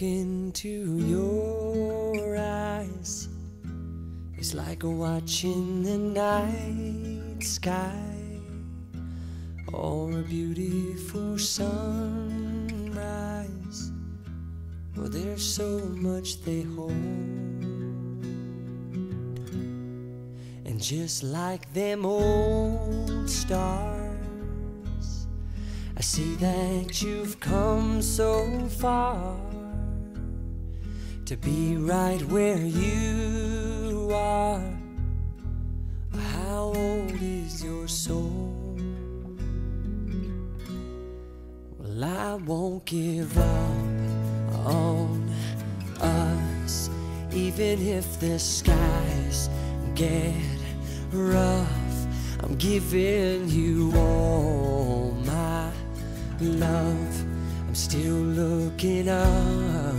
into your eyes is like watching the night sky or a beautiful sunrise. Oh, there's so much they hold, and just like them old stars, I see that you've come so far to be right where you are. How old is your soul? Well, I won't give up on us, even if the skies get rough. I'm giving you all my love. I'm still looking up,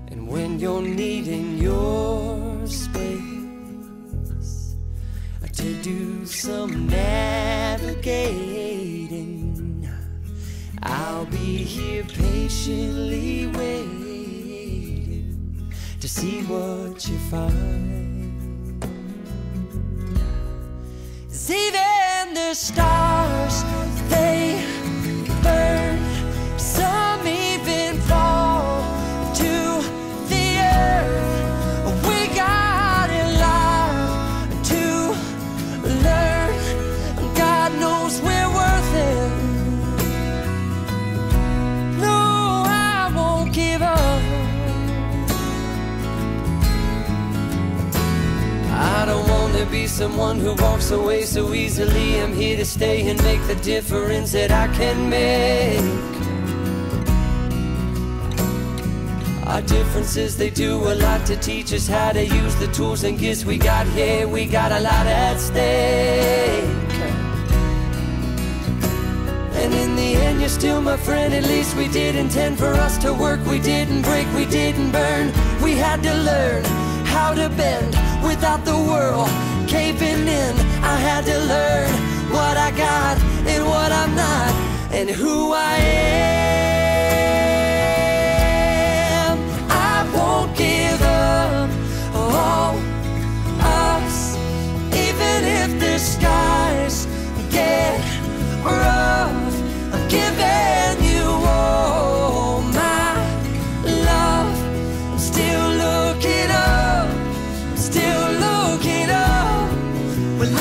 and when you're needing your space to do some navigating, I'll be here patiently waiting to see what you find. 'Cause even the stars, they burn, some even fall to the earth. We got a lot to learn. God knows we're worth it. No, I won't give up. I don't want to be someone who walks away so easily. I'm here to stay and make the difference that I can make. Our differences, they do a lot to teach us how to use the tools and gifts we got here. We got a lot at stake, and in the end you're still my friend. At least we did intend for us to work. We didn't break, we didn't burn. We had to learn how to bend without the world caving in. I had to learn what I got and what I'm not, and who I am. I won't give up on us, even if the skies get rough. I'm giving you all my love. I'm still looking up, I'm still looking up. Well,